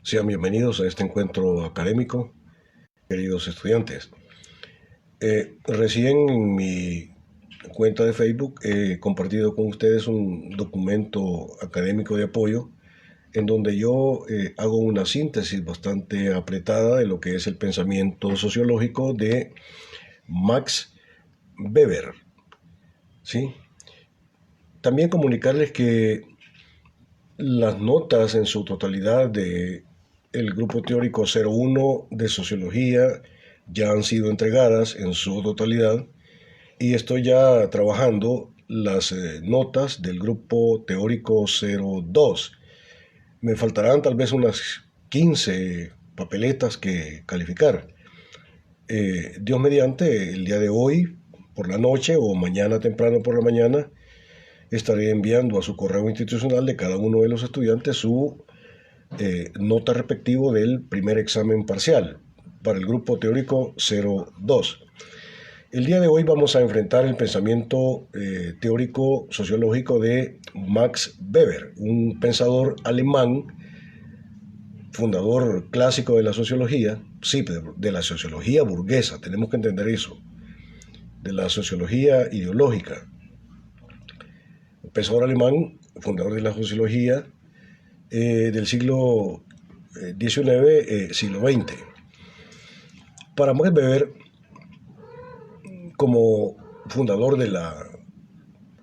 Sean bienvenidos a este encuentro académico, queridos estudiantes. Recién en mi cuenta de Facebook he compartido con ustedes un documento académico de apoyo en donde yo hago una síntesis bastante apretada de lo que es el pensamiento sociológico de Max Weber, ¿sí? También comunicarles que las notas en su totalidad de el grupo teórico 01 de sociología ya han sido entregadas en su totalidad y estoy ya trabajando las notas del grupo teórico 02. Me faltarán tal vez unas 15 papeletas que calificar. Dios mediante, el día de hoy por la noche o mañana temprano por la mañana estaré enviando a su correo institucional de cada uno de los estudiantes su nota respectivo del primer examen parcial para el grupo teórico 02. El día de hoy vamos a enfrentar el pensamiento teórico sociológico de Max Weber, un pensador alemán, fundador clásico de la sociología, sí, de la sociología burguesa, tenemos que entender eso, de la sociología ideológica. Un pensador alemán, fundador de la sociología del siglo XIX, siglo XX. Para Max Weber, como fundador de la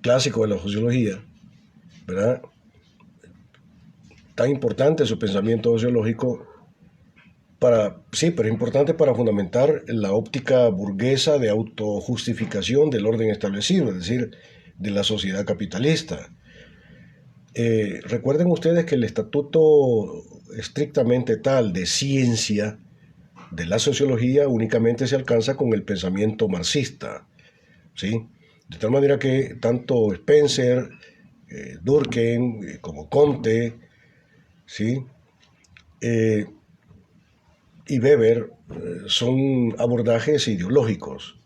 clásico de la sociología, ¿verdad? Tan importante su pensamiento sociológico sí, pero es importante para fundamentar la óptica burguesa de autojustificación del orden establecido, es decir, de la sociedad capitalista. Recuerden ustedes que el estatuto estrictamente tal de ciencia de la sociología únicamente se alcanza con el pensamiento marxista, ¿sí? De tal manera que tanto Spencer, Durkheim, como Comte, ¿sí? Y Weber son abordajes ideológicos,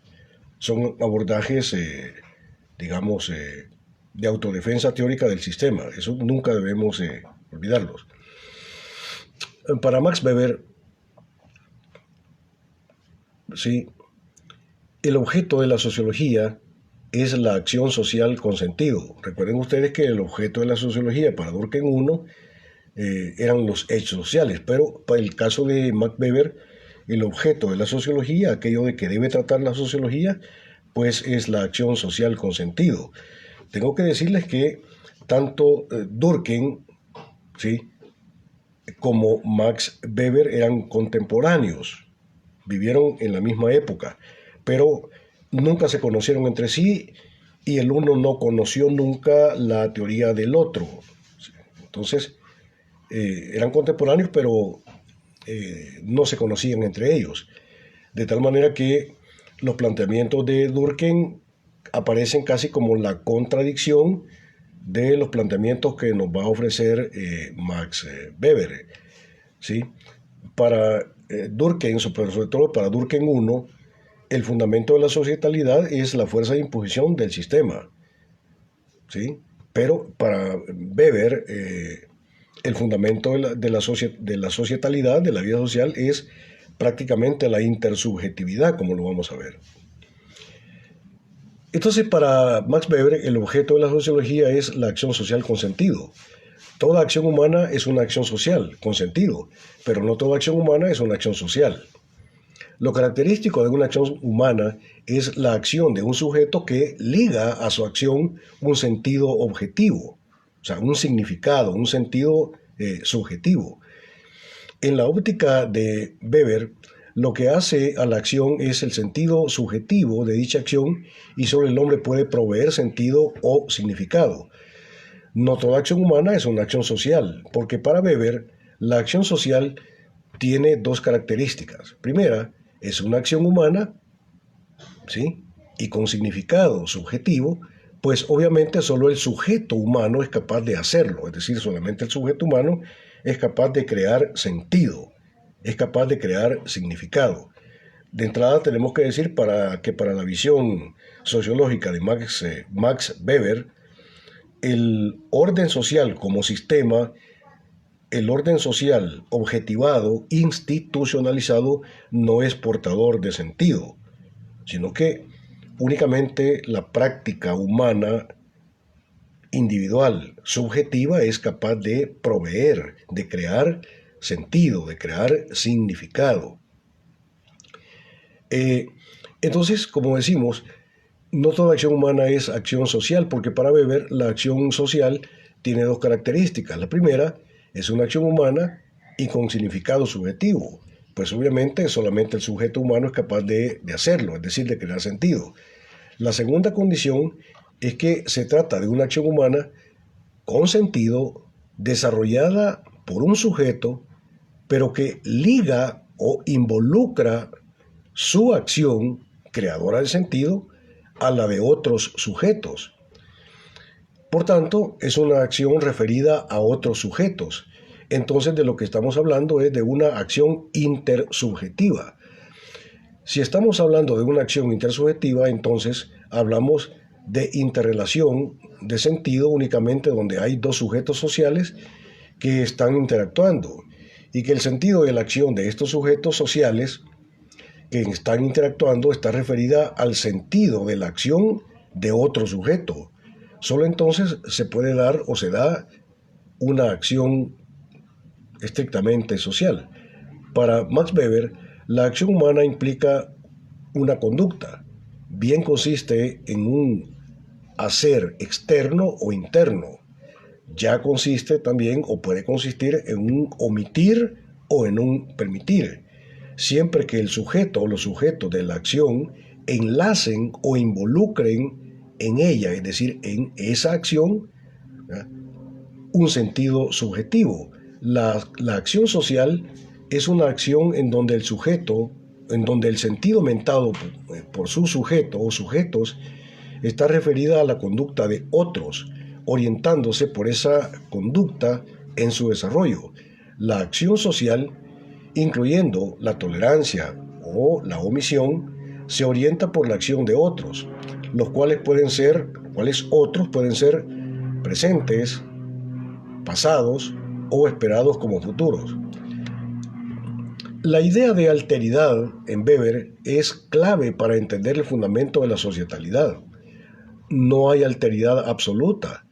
son abordajes, digamos, de autodefensa teórica del sistema. Eso nunca debemos olvidarlos. Para Max Weber, ¿sí? El objeto de la sociología es la acción social con sentido. Recuerden ustedes que el objeto de la sociología para Durkheim 1 eran los hechos sociales, pero para el caso de Max Weber, el objeto de la sociología, aquello de que debe tratar la sociología, pues es la acción social con sentido. Tengo que decirles que tanto Durkheim, ¿sí?, como Max Weber eran contemporáneos, vivieron en la misma época, pero nunca se conocieron entre sí y el uno no conoció nunca la teoría del otro. Entonces, eran contemporáneos, pero no se conocían entre ellos. De tal manera que los planteamientos de Durkheim aparecen casi como la contradicción de los planteamientos que nos va a ofrecer Max Weber, ¿sí? Para Durkheim, sobre todo para Durkheim 1, el fundamento de la societalidad es la fuerza de imposición del sistema, ¿sí? Pero para Weber, el fundamento de la societalidad, de la vida social, es prácticamente la intersubjetividad, como lo vamos a ver. Entonces, para Max Weber, el objeto de la sociología es la acción social con sentido. Toda acción humana es una acción social, con sentido, pero no toda acción humana es una acción social. Lo característico de una acción humana es la acción de un sujeto que liga a su acción un sentido objetivo, o sea, un significado, un sentido subjetivo. En la óptica de Weber, lo que hace a la acción es el sentido subjetivo de dicha acción y solo el hombre puede proveer sentido o significado. No toda acción humana es una acción social, porque para Weber la acción social tiene dos características. Primera, es una acción humana, ¿sí?, y con significado subjetivo, pues obviamente solo el sujeto humano es capaz de hacerlo, es decir, solamente el sujeto humano es capaz de crear sentido, es capaz de crear significado. De entrada tenemos que decir que para la visión sociológica de Max Weber, el orden social como sistema el orden social objetivado, institucionalizado, no es portador de sentido, sino que únicamente la práctica humana individual, subjetiva, es capaz de proveer, de crear sentido, de crear significado. Entonces, como decimos, no toda acción humana es acción social, porque para Weber la acción social tiene dos características. La primera es una acción humana y con significado subjetivo, pues obviamente solamente el sujeto humano es capaz de hacerlo, es decir, de crear sentido. La segunda condición es que se trata de una acción humana con sentido, desarrollada por un sujeto, pero que liga o involucra su acción creadora de sentido a la de otros sujetos. Por tanto, es una acción referida a otros sujetos. Entonces, de lo que estamos hablando es de una acción intersubjetiva. Si estamos hablando de una acción intersubjetiva, entonces hablamos de interrelación de sentido únicamente donde hay dos sujetos sociales que están interactuando y que el sentido de la acción de estos sujetos sociales que están interactuando está referida al sentido de la acción de otro sujeto. Solo entonces se puede dar o se da una acción estrictamente social. Para Max Weber, la acción humana implica una conducta. Bien consiste en un hacer externo o interno. Ya consiste también o puede consistir en un omitir o en un permitir, siempre que el sujeto o los sujetos de la acción enlacen o involucren en ella, es decir, en esa acción, ¿verdad?, un sentido subjetivo. La acción social es una acción en donde el sujeto, en donde el sentido mentado por su sujeto o sujetos está referida a la conducta de otros, orientándose por esa conducta en su desarrollo. La acción social, incluyendo la tolerancia o la omisión, se orienta por la acción de otros, los cuales otros pueden ser presentes, pasados o esperados como futuros. La idea de alteridad en Weber es clave para entender el fundamento de la societalidad. No hay alteridad absoluta.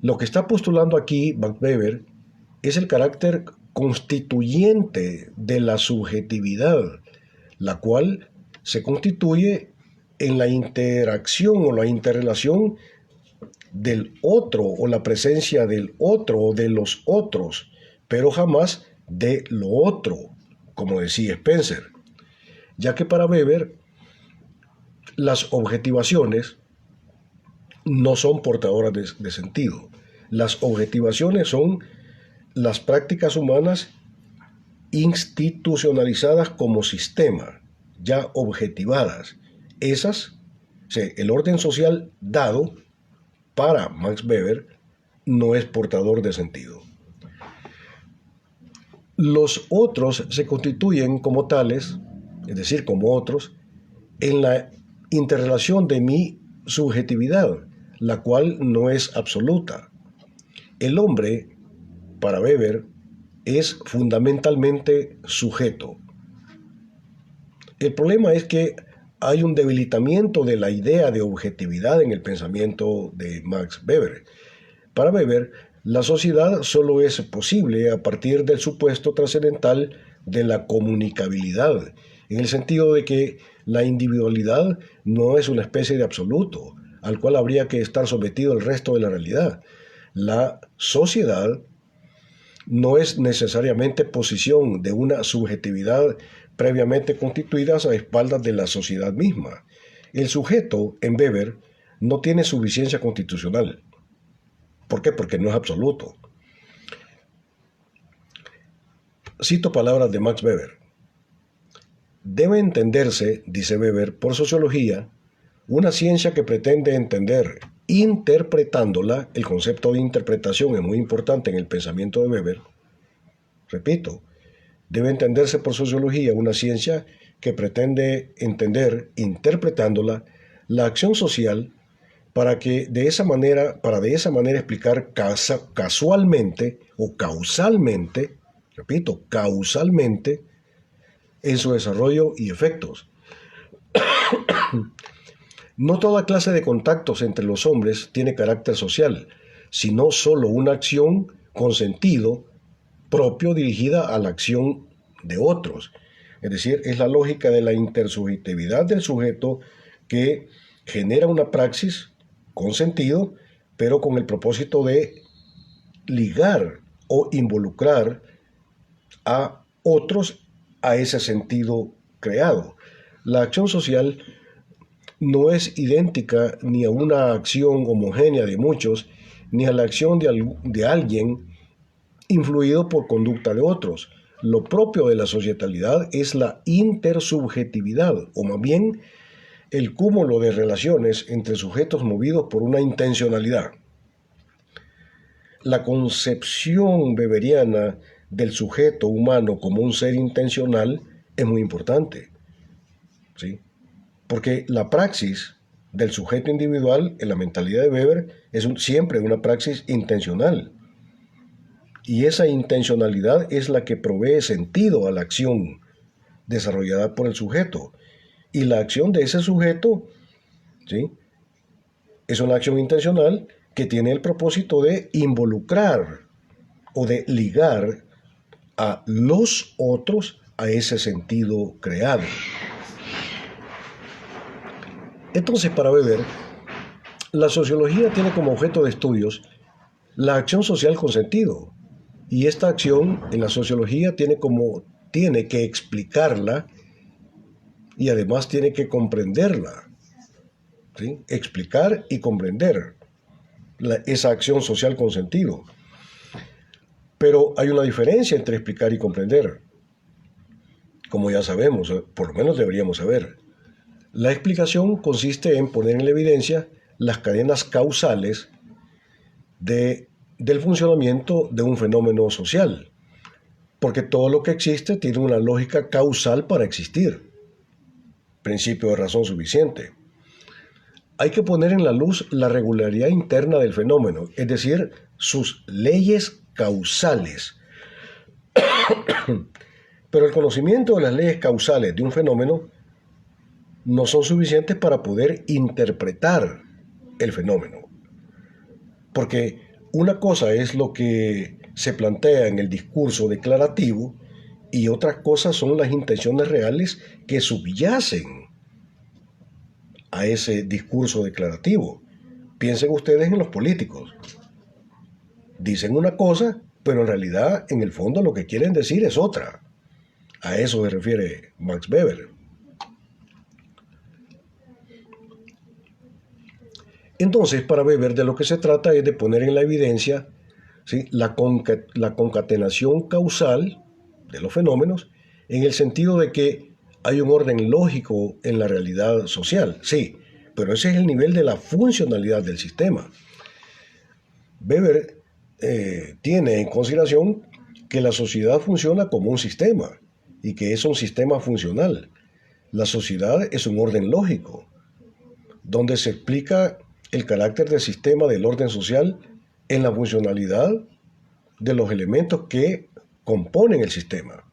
Lo que está postulando aquí Max Weber es el carácter constituyente de la subjetividad, la cual se constituye en la interacción o la interrelación del otro o la presencia del otro o de los otros, pero jamás de lo otro, como decía Spencer, ya que para Weber las objetivaciones no son portadoras de sentido. Las objetivaciones son las prácticas humanas institucionalizadas como sistema, ya objetivadas. Esas, el orden social dado para Max Weber no es portador de sentido. Los otros se constituyen como tales, es decir, como otros, en la interrelación de mi subjetividad, la cual no es absoluta. El hombre, para Weber, es fundamentalmente sujeto. El problema es que hay un debilitamiento de la idea de objetividad en el pensamiento de Max Weber. Para Weber, la sociedad solo es posible a partir del supuesto trascendental de la comunicabilidad, en el sentido de que la individualidad no es una especie de absoluto, al cual habría que estar sometido el resto de la realidad. La sociedad no es necesariamente posición de una subjetividad previamente constituida a espaldas de la sociedad misma. El sujeto, en Weber, no tiene suficiencia constitucional. ¿Por qué? Porque no es absoluto. Cito palabras de Max Weber. Debe entenderse, dice Weber, por sociología, una ciencia que pretende entender, interpretándola. El concepto de interpretación es muy importante en el pensamiento de Weber. Repito, debe entenderse por sociología una ciencia que pretende entender, interpretándola, la acción social para de esa manera explicar casualmente o causalmente, repito, causalmente, en su desarrollo y efectos. No toda clase de contactos entre los hombres tiene carácter social, sino solo una acción con sentido propio dirigida a la acción de otros. Es decir, es la lógica de la intersubjetividad del sujeto que genera una praxis con sentido, pero con el propósito de ligar o involucrar a otros a ese sentido creado. La acción social no es idéntica ni a una acción homogénea de muchos, ni a la acción de alguien influido por conducta de otros. Lo propio de la societalidad es la intersubjetividad, o más bien el cúmulo de relaciones entre sujetos movidos por una intencionalidad. La concepción weberiana del sujeto humano como un ser intencional es muy importante, ¿sí? Porque la praxis del sujeto individual en la mentalidad de Weber es siempre una praxis intencional. Y esa intencionalidad es la que provee sentido a la acción desarrollada por el sujeto. Y la acción de ese sujeto, ¿sí?, es una acción intencional que tiene el propósito de involucrar o de ligar a los otros a ese sentido creado. Entonces, para Weber, la sociología tiene como objeto de estudios la acción social con sentido. Y esta acción en la sociología tiene que explicarla y además tiene que comprenderla, ¿sí? Explicar y comprender esa acción social con sentido. Pero hay una diferencia entre explicar y comprender, como ya sabemos, por lo menos deberíamos saber. La explicación consiste en poner en evidencia las cadenas causales del funcionamiento de un fenómeno social, porque todo lo que existe tiene una lógica causal para existir, principio de razón suficiente. Hay que poner en la luz la regularidad interna del fenómeno, es decir, sus leyes causales. Pero el conocimiento de las leyes causales de un fenómeno no son suficientes para poder interpretar el fenómeno. Porque una cosa es lo que se plantea en el discurso declarativo y otras cosas son las intenciones reales que subyacen a ese discurso declarativo. Piensen ustedes en los políticos. Dicen una cosa, pero en realidad, en el fondo, lo que quieren decir es otra. A eso se refiere Max Weber. Entonces, para Weber, de lo que se trata es de poner en la evidencia, ¿sí?, la concatenación causal de los fenómenos, en el sentido de que hay un orden lógico en la realidad social, sí, pero ese es el nivel de la funcionalidad del sistema. Weber tiene en consideración que la sociedad funciona como un sistema y que es un sistema funcional. La sociedad es un orden lógico, donde se explica el carácter del sistema del orden social en la funcionalidad de los elementos que componen el sistema.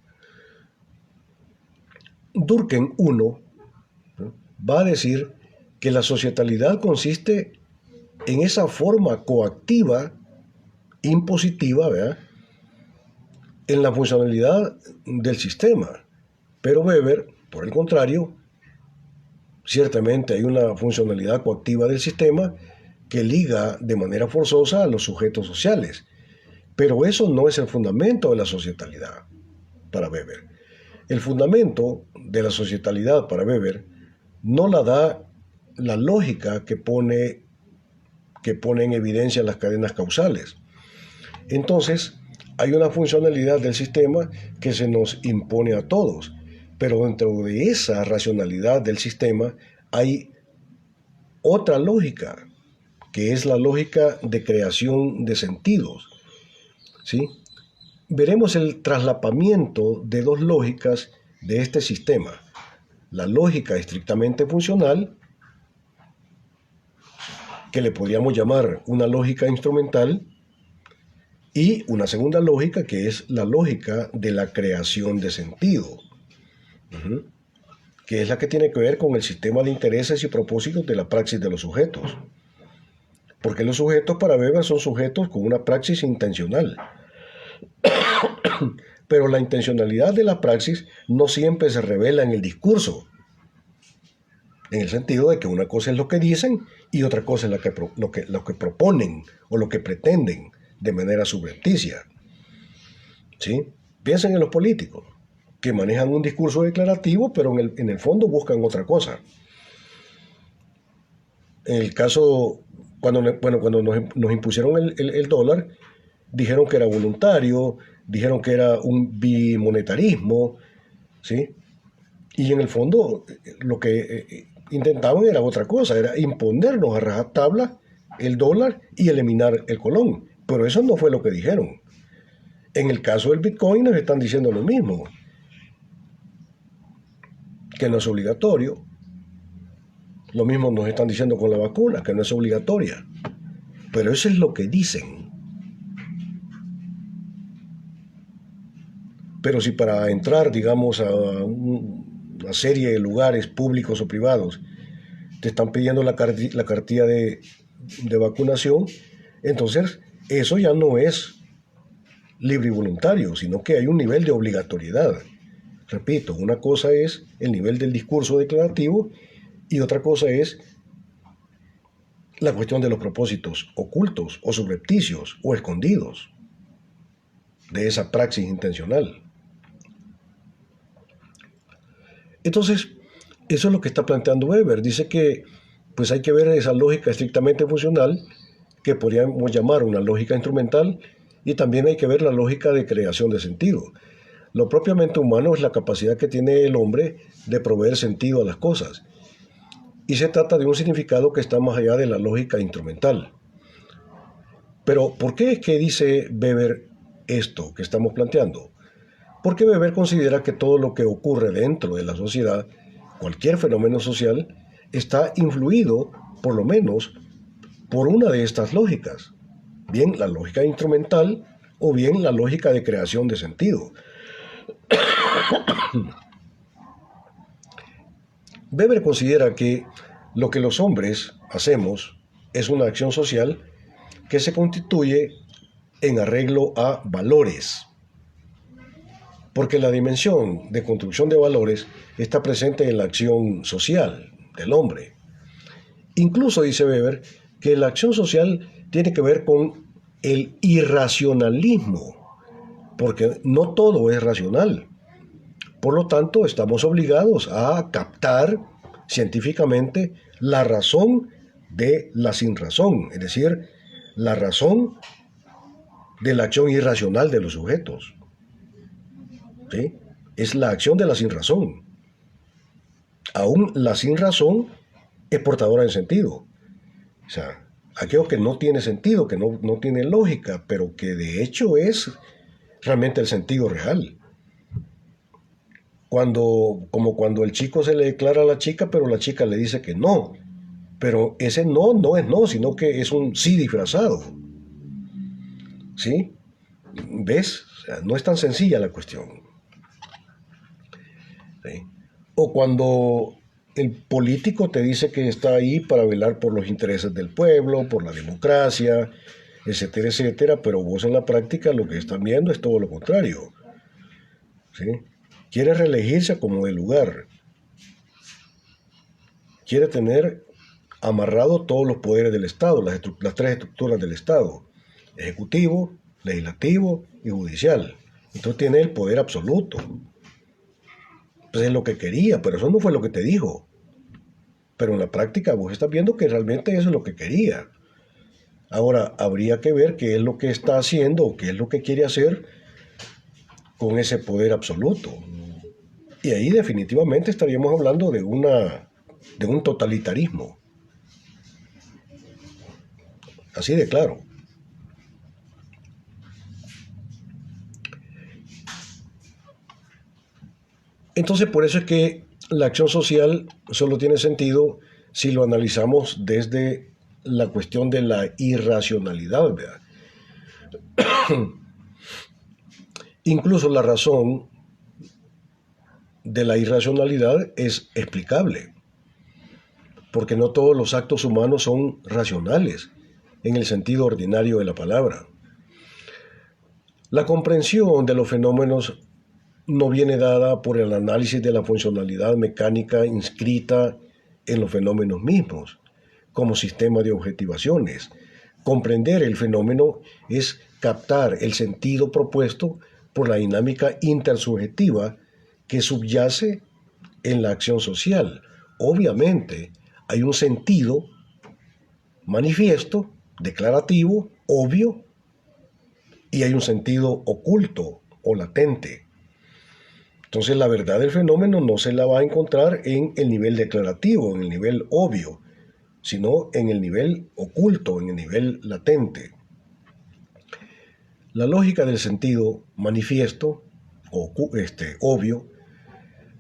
Durkheim I va a decir que la societalidad consiste en esa forma coactiva, impositiva, ¿verdad?, en la funcionalidad del sistema. Pero Weber, por el contrario, ciertamente hay una funcionalidad coactiva del sistema que liga de manera forzosa a los sujetos sociales. Pero eso no es el fundamento de la societalidad para Weber. El fundamento de la societalidad para Weber no la da la lógica que pone en evidencia las cadenas causales. Entonces, hay una funcionalidad del sistema que se nos impone a todos, pero dentro de esa racionalidad del sistema hay otra lógica, que es la lógica de creación de sentidos, ¿sí? Veremos el traslapamiento de dos lógicas de este sistema. La lógica estrictamente funcional, que le podríamos llamar una lógica instrumental, y una segunda lógica que es la lógica de la creación de sentido, que es la que tiene que ver con el sistema de intereses y propósitos de la praxis de los sujetos. Porque los sujetos para Weber son sujetos con una praxis intencional. Pero la intencionalidad de la praxis no siempre se revela en el discurso, en el sentido de que una cosa es lo que dicen y otra cosa es lo que proponen o lo que pretenden de manera subrepticia. ¿Sí? Piensen en los políticos, que manejan un discurso declarativo, pero en el fondo buscan otra cosa. En el caso, cuando nos impusieron el dólar, dijeron que era voluntario, dijeron que era un bimonetarismo, ¿sí? Y en el fondo lo que intentaban era otra cosa, era imponernos a rajatabla el dólar y eliminar el colón. Pero eso no fue lo que dijeron. En el caso del Bitcoin nos están diciendo lo mismo, que no es obligatorio. Lo mismo nos están diciendo con la vacuna, que no es obligatoria. Pero eso es lo que dicen. Pero si para entrar, digamos, a una serie de lugares públicos o privados te están pidiendo la cartilla de vacunación, entonces eso ya no es libre y voluntario, sino que hay un nivel de obligatoriedad. Repito, una cosa es el nivel del discurso declarativo y otra cosa es la cuestión de los propósitos ocultos o subrepticios o escondidos de esa praxis intencional. Entonces, eso es lo que está planteando Weber. Dice que pues hay que ver esa lógica estrictamente funcional, que podríamos llamar una lógica instrumental, y también hay que ver la lógica de creación de sentido. Lo propiamente humano es la capacidad que tiene el hombre de proveer sentido a las cosas. Y se trata de un significado que está más allá de la lógica instrumental. Pero, ¿por qué es que dice Weber esto que estamos planteando? Porque Weber considera que todo lo que ocurre dentro de la sociedad, cualquier fenómeno social, está influido, por lo menos, por una de estas lógicas. Bien la lógica instrumental o bien la lógica de creación de sentido. Weber considera que lo que los hombres hacemos es una acción social que se constituye en arreglo a valores, porque la dimensión de construcción de valores está presente en la acción social del hombre. Incluso dice Weber que la acción social tiene que ver con el irracionalismo, porque no todo es racional. Por lo tanto, estamos obligados a captar científicamente la razón de la sinrazón, es decir, la razón de la acción irracional de los sujetos. ¿Sí? Es la acción de la sinrazón. Aún la sinrazón es portadora de sentido. O sea, aquello que no tiene sentido, que no tiene lógica, pero que de hecho es realmente el sentido real. Como cuando el chico se le declara a la chica, pero la chica le dice que no. Pero ese no es no, sino que es un sí disfrazado. ¿Sí? ¿Ves? O sea, no es tan sencilla la cuestión. ¿Sí? O cuando el político te dice que está ahí para velar por los intereses del pueblo, por la democracia, etcétera, etcétera, pero vos en la práctica lo que están viendo es todo lo contrario. ¿Sí? Quiere reelegirse como de lugar. Quiere tener amarrado todos los poderes del Estado, las tres estructuras del Estado: ejecutivo, legislativo y judicial. Entonces tiene el poder absoluto. Pues es lo que quería, pero eso no fue lo que te dijo. Pero en la práctica vos estás viendo que realmente eso es lo que quería. Ahora, habría que ver qué es lo que está haciendo o qué es lo que quiere hacer con ese poder absoluto. Y ahí definitivamente estaríamos hablando de un totalitarismo. Así de claro. Entonces, por eso es que la acción social solo tiene sentido si lo analizamos desde la cuestión de la irracionalidad, ¿verdad? Incluso la razón de la irracionalidad es explicable, porque no todos los actos humanos son racionales en el sentido ordinario de la palabra. La comprensión de los fenómenos no viene dada por el análisis de la funcionalidad mecánica inscrita en los fenómenos mismos, como sistema de objetivaciones. Comprender el fenómeno es captar el sentido propuesto por la dinámica intersubjetiva que subyace en la acción social. Obviamente, hay un sentido manifiesto, declarativo, obvio, y hay un sentido oculto o latente. Entonces, la verdad del fenómeno no se la va a encontrar en el nivel declarativo, en el nivel obvio, sino en el nivel oculto, en el nivel latente. La lógica del sentido manifiesto o obvio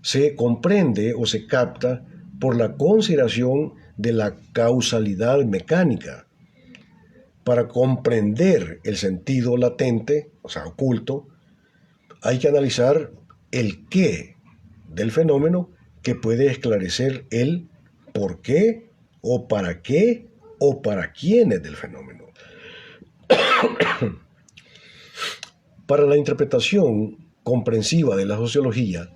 se comprende o se capta por la consideración de la causalidad mecánica. Para comprender el sentido latente, o sea, oculto, hay que analizar el qué del fenómeno que puede esclarecer el por qué o para quiénes del fenómeno. Para la interpretación comprensiva de la sociología,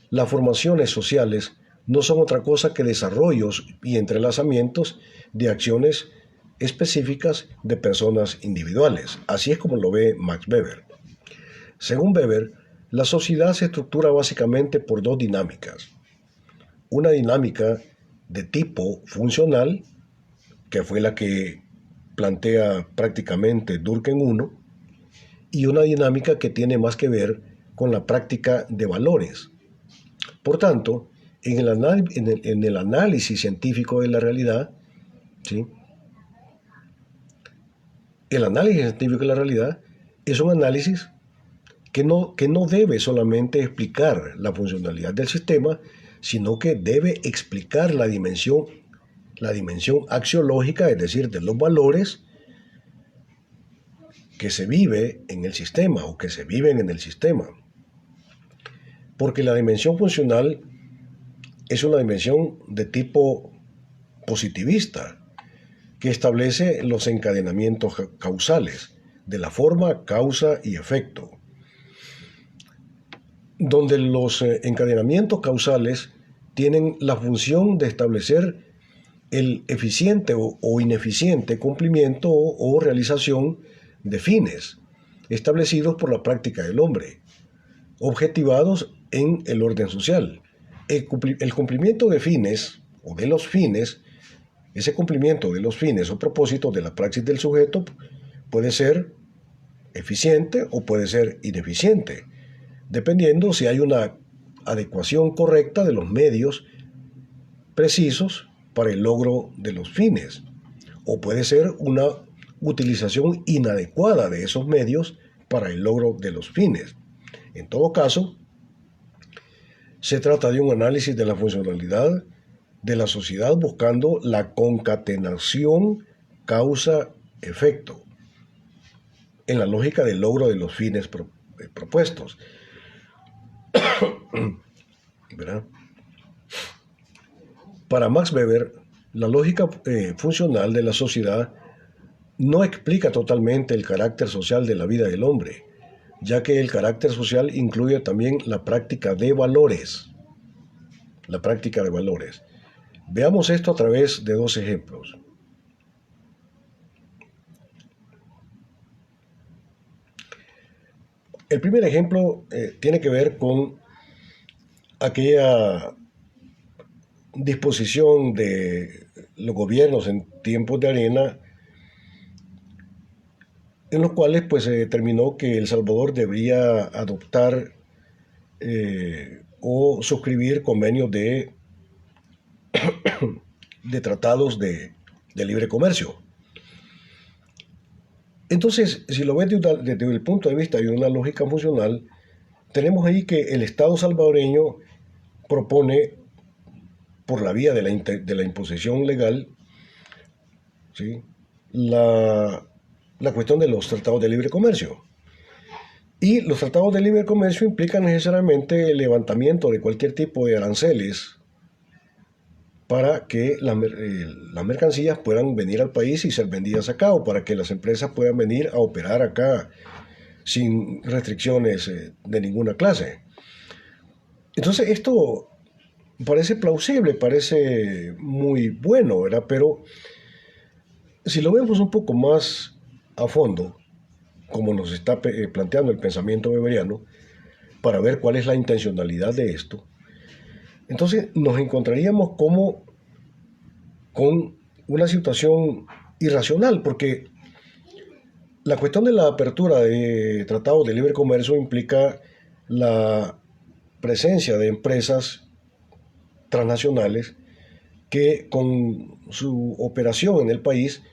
las formaciones sociales no son otra cosa que desarrollos y entrelazamientos de acciones específicas de personas individuales. Así es como lo ve Max Weber. Según Weber, la sociedad se estructura básicamente por dos dinámicas. Una dinámica de tipo funcional, que fue la que plantea prácticamente Durkheim I, y una dinámica que tiene más que ver con la práctica de valores. Por tanto, en el análisis científico de la realidad, ¿sí? El análisis científico de la realidad es un análisis que no debe solamente explicar la funcionalidad del sistema, sino que debe explicar la dimensión axiológica, es decir, de los valores que se vive en el sistema o que se viven en el sistema. Porque la dimensión funcional es una dimensión de tipo positivista, que establece los encadenamientos causales de la forma, causa y efecto, donde los encadenamientos causales tienen la función de establecer el eficiente o ineficiente cumplimiento o realización de fines establecidos por la práctica del hombre, objetivados en el orden social. El cumplimiento de fines o de los fines, ese cumplimiento de los fines o propósitos de la praxis del sujeto puede ser eficiente o puede ser ineficiente, dependiendo si hay una adecuación correcta de los medios precisos para el logro de los fines, o puede ser una utilización inadecuada de esos medios para el logro de los fines. En todo caso, se trata de un análisis de la funcionalidad de la sociedad buscando la concatenación causa-efecto en la lógica del logro de los fines propuestos. ¿Verdad? Para Max Weber, la lógica funcional de la sociedad no explica totalmente el carácter social de la vida del hombre, ya que el carácter social incluye también la práctica de valores. La práctica de valores. Veamos esto a través de dos ejemplos. El primer ejemplo tiene que ver con aquella disposición de los gobiernos en tiempos de arena, en los cuales pues se determinó que El Salvador debería adoptar o suscribir convenios de tratados de libre comercio. Entonces, si lo ves desde el punto de vista de una lógica funcional, tenemos ahí que el Estado salvadoreño propone, por la vía de la imposición legal, ¿sí? la, la cuestión de los tratados de libre comercio. Y los tratados de libre comercio implican necesariamente el levantamiento de cualquier tipo de aranceles para que las mercancías puedan venir al país y ser vendidas acá, o para que las empresas puedan venir a operar acá sin restricciones de ninguna clase. Entonces esto parece plausible, parece muy bueno, ¿verdad? Pero si lo vemos un poco más a fondo, como nos está planteando el pensamiento weberiano, para ver cuál es la intencionalidad de esto, entonces nos encontraríamos como con una situación irracional, porque la cuestión de la apertura de tratados de libre comercio implica la presencia de empresas transnacionales que con su operación en el país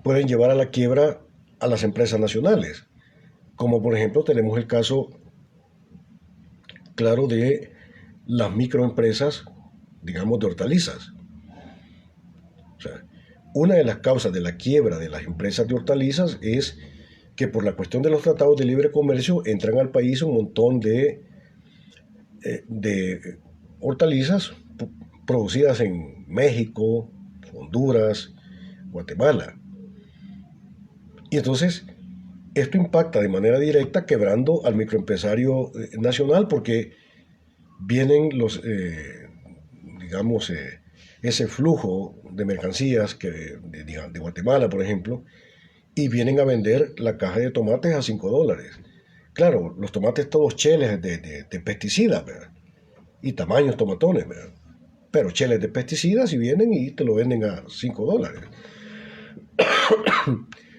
pueden llevar a la quiebra a las empresas nacionales. Como por ejemplo tenemos el caso claro de las microempresas, digamos, de hortalizas. O sea, una de las causas de la quiebra de las empresas de hortalizas es que por la cuestión de los tratados de libre comercio entran al país un montón de hortalizas producidas en México, Honduras, Guatemala. Y entonces esto impacta de manera directa quebrando al microempresario nacional, porque vienen digamos, ese flujo de mercancías de Guatemala, por ejemplo, y vienen a vender la caja de tomates a $5. Claro, los tomates todos cheles de pesticidas, ¿verdad? Y tamaños tomatones, ¿verdad? Pero cheles de pesticidas y vienen y te lo venden a $5.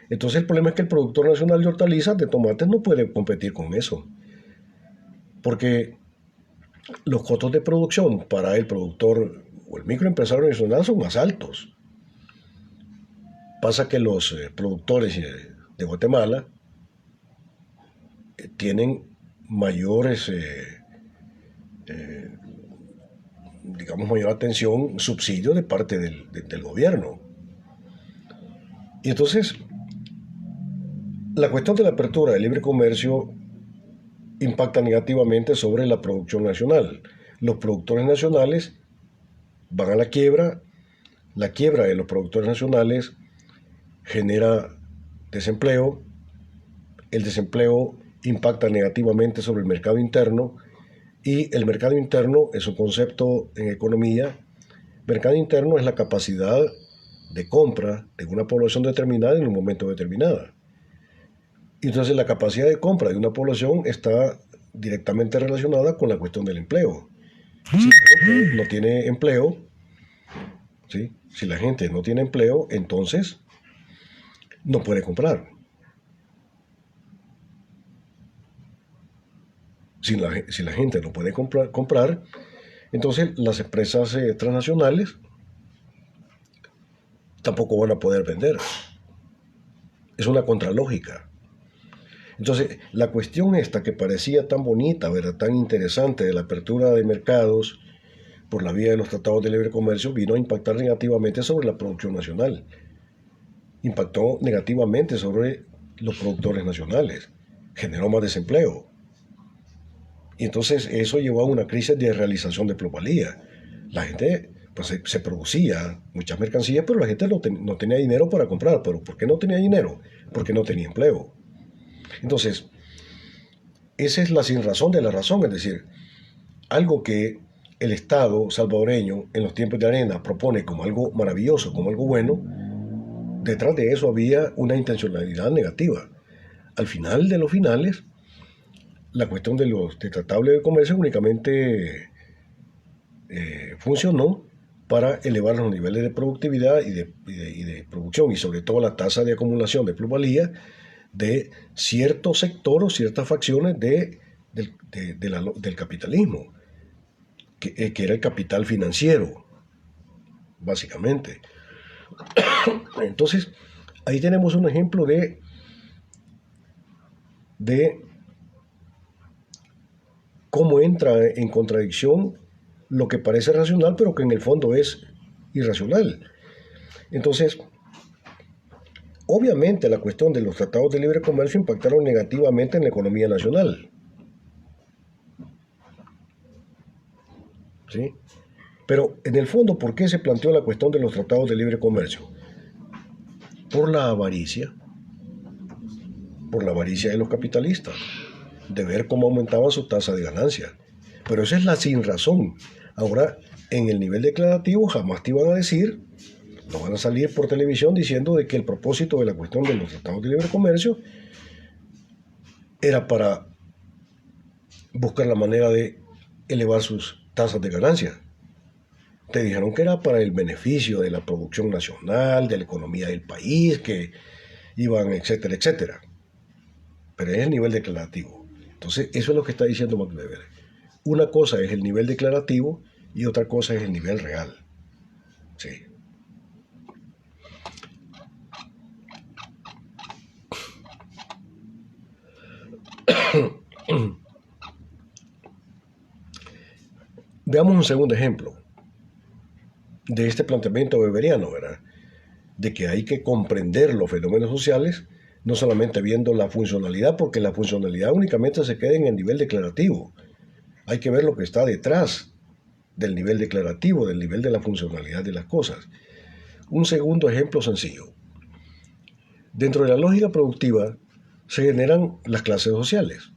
Entonces el problema es que el productor nacional de hortalizas, de tomates, no puede competir con eso, porque los costos de producción para el productor o el microempresario nacional son más altos. Pasa que los productores de Guatemala tienen mayores, digamos, mayor atención, subsidio de parte del gobierno. Y entonces, la cuestión de la apertura del libre comercio impacta negativamente sobre la producción nacional. Los productores nacionales van a la quiebra de los productores nacionales genera desempleo, el desempleo impacta negativamente sobre el mercado interno, y el mercado interno es un concepto en economía. Mercado interno es la capacidad de compra de una población determinada en un momento determinado. Y entonces la capacidad de compra de una población está directamente relacionada con la cuestión del empleo. Si la gente no tiene empleo, ¿sí? Si la gente no tiene empleo, entonces no puede comprar. Si la gente no puede comprar, entonces las empresas transnacionales tampoco van a poder vender. Es una contralógica. Entonces, la cuestión esta que parecía tan bonita, ¿verdad?, tan interesante, de la apertura de mercados por la vía de los tratados de libre comercio, vino a impactar negativamente sobre la producción nacional. Impactó negativamente sobre los productores nacionales. Generó más desempleo. Y entonces eso llevó a una crisis de realización de plusvalía. La gente, pues se producía muchas mercancías, pero la gente no tenía dinero para comprar. ¿Pero por qué no tenía dinero? Porque no tenía empleo. Entonces, esa es la sinrazón de la razón, es decir, algo que el Estado salvadoreño en los tiempos de arena propone como algo maravilloso, como algo bueno, detrás de eso había una intencionalidad negativa. Al final de los finales, la cuestión de los tratados de comercio únicamente funcionó para elevar los niveles de productividad y de producción, y sobre todo la tasa de acumulación de plusvalía de cierto sector o ciertas facciones del capitalismo, que era el capital financiero, básicamente. Entonces, ahí tenemos un ejemplo de cómo entra en contradicción lo que parece racional, pero que en el fondo es irracional. Entonces, Obviamente la cuestión de los tratados de libre comercio impactaron negativamente en la economía nacional. ¿Sí? Pero en el fondo, ¿por qué se planteó la cuestión de los tratados de libre comercio? Por la avaricia de los capitalistas, de ver cómo aumentaban su tasa de ganancia. Pero esa es la sin razón. Ahora, en el nivel declarativo jamás te iban a decir, no van a salir por televisión diciendo de que el propósito de la cuestión de los tratados de libre comercio era para buscar la manera de elevar sus tasas de ganancia. Te dijeron que era para el beneficio de la producción nacional, de la economía del país, que iban, etcétera, etcétera. Pero es el nivel declarativo. Entonces, eso es lo que está diciendo Max Weber. Una cosa es el nivel declarativo y otra cosa es el nivel real. Sí. Veamos un segundo ejemplo de este planteamiento weberiano, ¿verdad? De que hay que comprender los fenómenos sociales, no solamente viendo la funcionalidad, porque la funcionalidad únicamente se queda en el nivel declarativo. Hay que ver lo que está detrás del nivel declarativo, del nivel de la funcionalidad de las cosas. Un segundo ejemplo sencillo. Dentro de la lógica productiva se generan las clases sociales.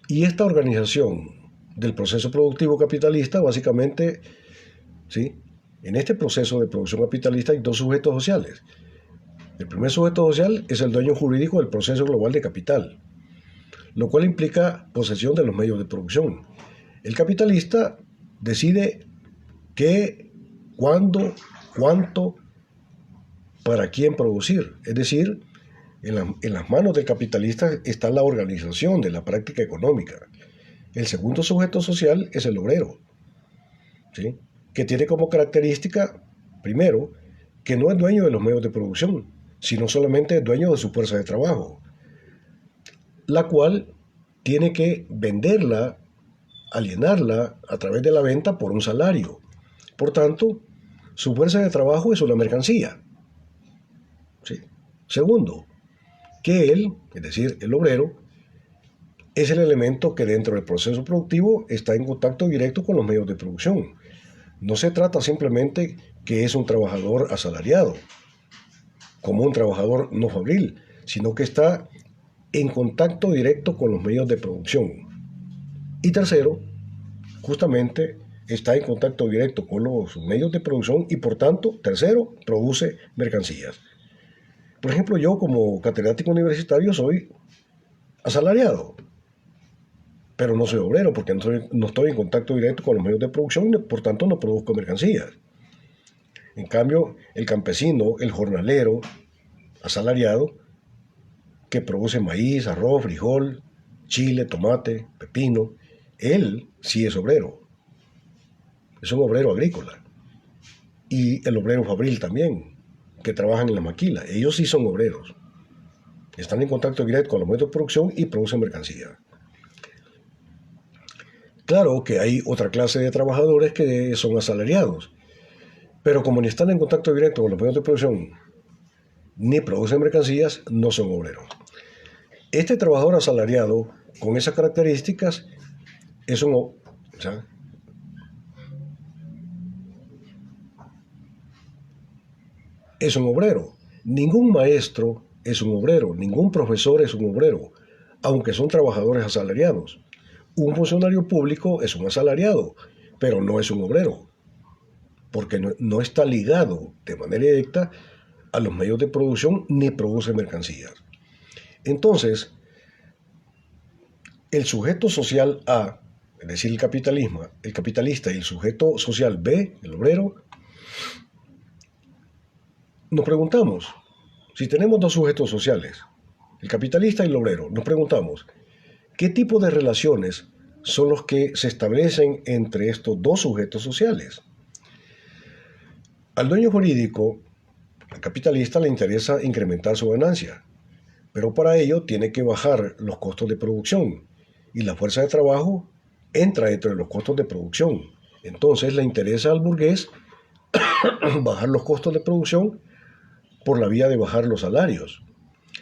Y esta organización del proceso productivo capitalista, básicamente, ¿sí? En este proceso de producción capitalista hay dos sujetos sociales. El primer sujeto social es el dueño jurídico del proceso global de capital, lo cual implica posesión de los medios de producción. El capitalista decide qué, cuándo, cuánto, para quién producir. Es decir, en las manos del capitalista está la organización de la práctica económica. El segundo sujeto social es el obrero, ¿sí? Que tiene como característica, primero, que no es dueño de los medios de producción, sino solamente es dueño de su fuerza de trabajo, la cual tiene que venderla, alienarla a través de la venta por un salario. Por tanto, su fuerza de trabajo es una mercancía. ¿Sí? Segundo, que él, es decir, el obrero, es el elemento que dentro del proceso productivo está en contacto directo con los medios de producción. No se trata simplemente que es un trabajador asalariado, como un trabajador no fabril, sino que está en contacto directo con los medios de producción. Y tercero, justamente está en contacto directo con los medios de producción y por tanto, tercero, produce mercancías. Por ejemplo, yo como catedrático universitario soy asalariado, pero no soy obrero porque no estoy en contacto directo con los medios de producción y por tanto no produzco mercancías. En cambio, el campesino, el jornalero, asalariado, que produce maíz, arroz, frijol, chile, tomate, pepino, él sí es obrero. Es un obrero agrícola. Y el obrero fabril también, que trabajan en la maquila. Ellos sí son obreros. Están en contacto directo con los medios de producción y producen mercancía. Claro que hay otra clase de trabajadores que son asalariados, pero como ni están en contacto directo con los medios de producción ni producen mercancías, no son obreros. Este trabajador asalariado con esas características es un, es un obrero. Ningún maestro es un obrero, ningún profesor es un obrero, aunque son trabajadores asalariados. Un funcionario público es un asalariado, pero no es un obrero, porque no está ligado de manera directa a los medios de producción ni produce mercancías. Entonces, el sujeto social A, es decir, el capitalista y el sujeto social B, el obrero, nos preguntamos, si tenemos dos sujetos sociales, el capitalista y el obrero, nos preguntamos, ¿qué tipo de relaciones son los que se establecen entre estos dos sujetos sociales? Al dueño jurídico, al capitalista, le interesa incrementar su ganancia, pero para ello tiene que bajar los costos de producción y la fuerza de trabajo entra dentro de los costos de producción. Entonces le interesa al burgués bajar los costos de producción por la vía de bajar los salarios.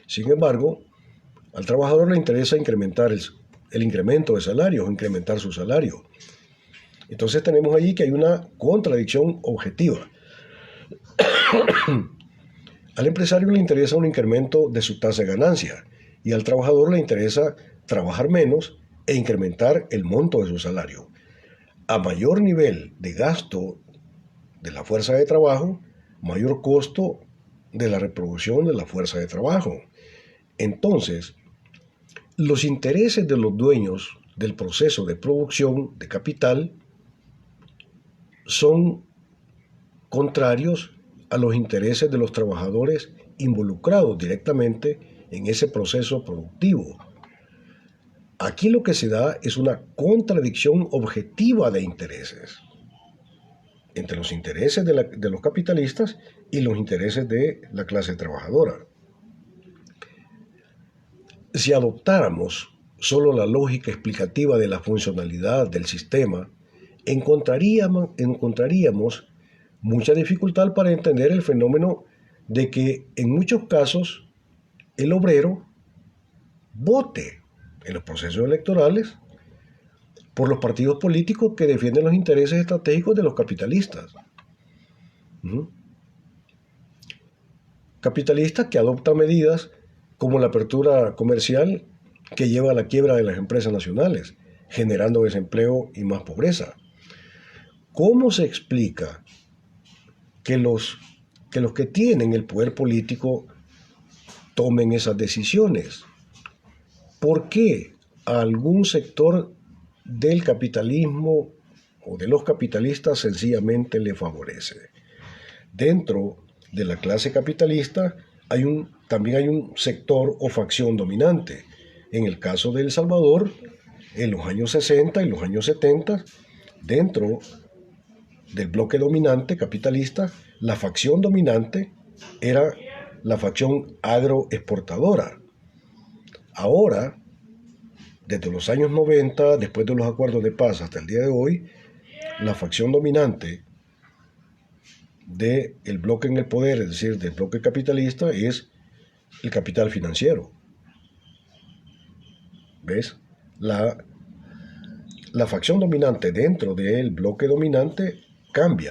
Sin embargo, al trabajador le interesa incrementar el incremento de salarios, incrementar su salario. Entonces tenemos allí que hay una contradicción objetiva. Al empresario le interesa un incremento de su tasa de ganancia y al trabajador le interesa trabajar menos e incrementar el monto de su salario. A mayor nivel de gasto de la fuerza de trabajo, mayor costo de la reproducción de la fuerza de trabajo. Entonces, los intereses de los dueños del proceso de producción de capital son contrarios a los intereses de los trabajadores involucrados directamente en ese proceso productivo. Aquí lo que se da es una contradicción objetiva de intereses entre los intereses de los capitalistas y los intereses de la clase trabajadora. Si adoptáramos solo la lógica explicativa de la funcionalidad del sistema, encontraríamos mucha dificultad para entender el fenómeno de que en muchos casos el obrero vote en los procesos electorales por los partidos políticos que defienden los intereses estratégicos de los capitalistas. Capitalistas que adoptan medidas como la apertura comercial que lleva a la quiebra de las empresas nacionales, generando desempleo y más pobreza. ¿Cómo se explica que los que tienen el poder político tomen esas decisiones? ¿Por qué a algún sector del capitalismo o de los capitalistas sencillamente le favorece? Dentro de la clase capitalista también hay un sector o facción dominante. En el caso de El Salvador, en los años 60 y los años 70, dentro del bloque dominante capitalista, la facción dominante era la facción agroexportadora. Ahora, desde los años 90, después de los acuerdos de paz hasta el día de hoy, la facción dominante del bloque en el poder, es decir, del bloque capitalista, es el capital financiero. ¿Ves? La facción dominante dentro del bloque dominante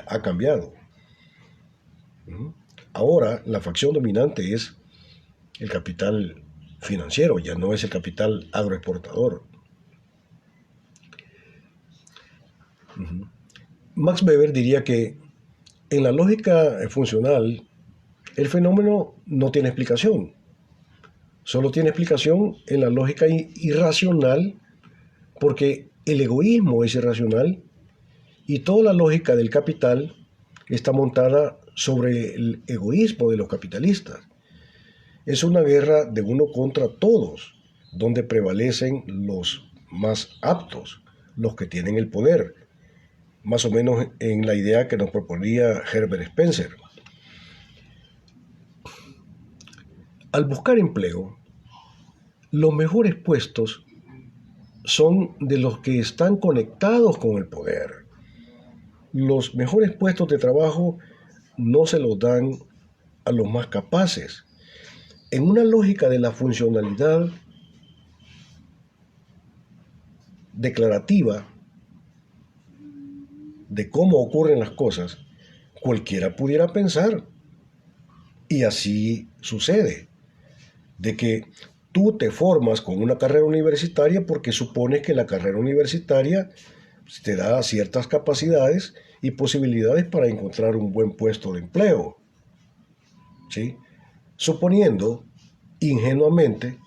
ha cambiado. Ahora la facción dominante es el capital financiero, ya no es el capital agroexportador. Max Weber diría que en la lógica funcional el fenómeno no tiene explicación. Solo tiene explicación en la lógica irracional, porque el egoísmo es irracional y toda la lógica del capital está montada sobre el egoísmo de los capitalistas. Es una guerra de uno contra todos, donde prevalecen los más aptos, los que tienen el poder, más o menos en la idea que nos proponía Herbert Spencer. Al buscar empleo, los mejores puestos son de los que están conectados con el poder. Los mejores puestos de trabajo no se los dan a los más capaces. En una lógica de la funcionalidad declarativa de cómo ocurren las cosas, cualquiera pudiera pensar, y así sucede, de que tú te formas con una carrera universitaria porque supones que la carrera universitaria te da ciertas capacidades y posibilidades para encontrar un buen puesto de empleo, ¿sí? Suponiendo ingenuamente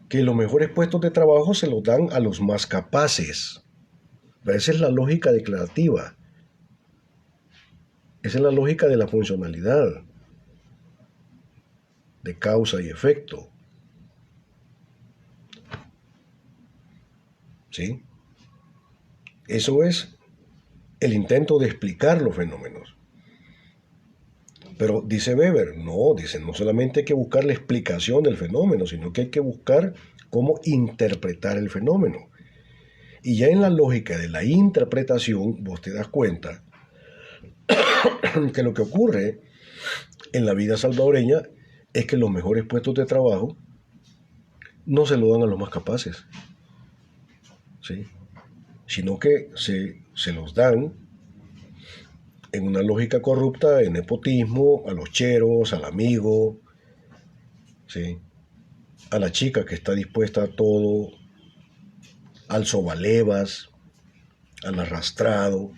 que los mejores puestos de trabajo se los dan a los más capaces. Pero esa es la lógica declarativa. Esa es la lógica de la funcionalidad, de causa y efecto. ¿Sí? Eso es el intento de explicar los fenómenos. Pero dice Weber, no solamente hay que buscar la explicación del fenómeno, sino que hay que buscar cómo interpretar el fenómeno. Y ya en la lógica de la interpretación, vos te das cuenta que lo que ocurre en la vida salvadoreña es que los mejores puestos de trabajo no se lo dan a los más capaces, ¿sí? Sino que se los dan en una lógica corrupta, en nepotismo, a los cheros, al amigo, ¿sí? A la chica que está dispuesta a todo, al sobalevas, al arrastrado.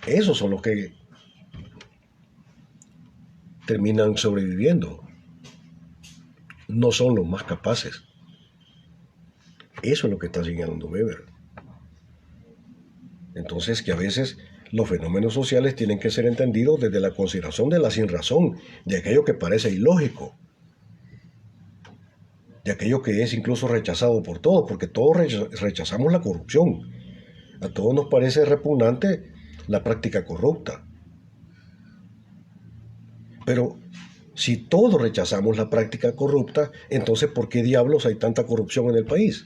Esos son los que terminan sobreviviendo. No son los más capaces. Eso es lo que está señalando Weber. Entonces, que a veces los fenómenos sociales tienen que ser entendidos desde la consideración de la sinrazón, de aquello que parece ilógico, de aquello que es incluso rechazado por todos, porque todos rechazamos la corrupción. A todos nos parece repugnante la práctica corrupta. Pero si todos rechazamos la práctica corrupta, entonces ¿por qué diablos hay tanta corrupción en el país?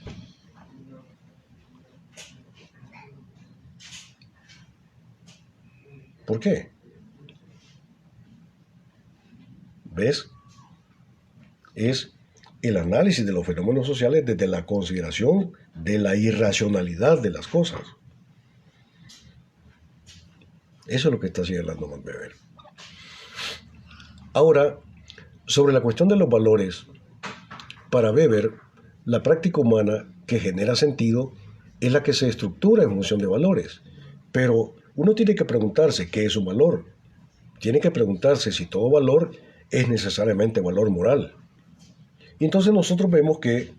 ¿Por qué? ¿Ves? Es el análisis de los fenómenos sociales desde la consideración de la irracionalidad de las cosas. Eso es lo que está señalando Max Weber. Ahora, sobre la cuestión de los valores, para Weber, la práctica humana que genera sentido es la que se estructura en función de valores. Pero uno tiene que preguntarse qué es un valor. Tiene que preguntarse si todo valor es necesariamente valor moral. Y entonces nosotros vemos que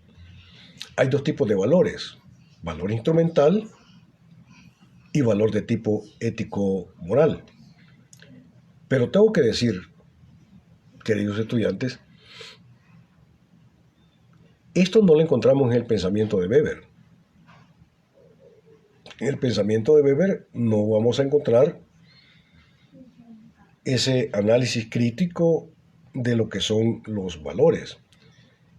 hay dos tipos de valores: valor instrumental y valor de tipo ético-moral. Pero tengo que decir, queridos estudiantes, esto no lo encontramos en el pensamiento de Weber. En el pensamiento de Weber no vamos a encontrar ese análisis crítico de lo que son los valores.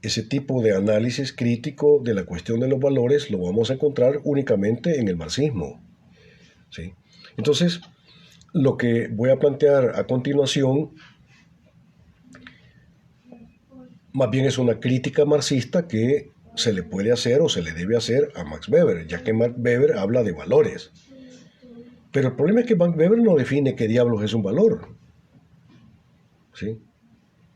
Ese tipo de análisis crítico de la cuestión de los valores lo vamos a encontrar únicamente en el marxismo, ¿sí? Entonces, lo que voy a plantear a continuación más bien es una crítica marxista que se le puede hacer o se le debe hacer a Max Weber, ya que Max Weber habla de valores. Pero el problema es que Max Weber no define qué diablos es un valor, ¿sí?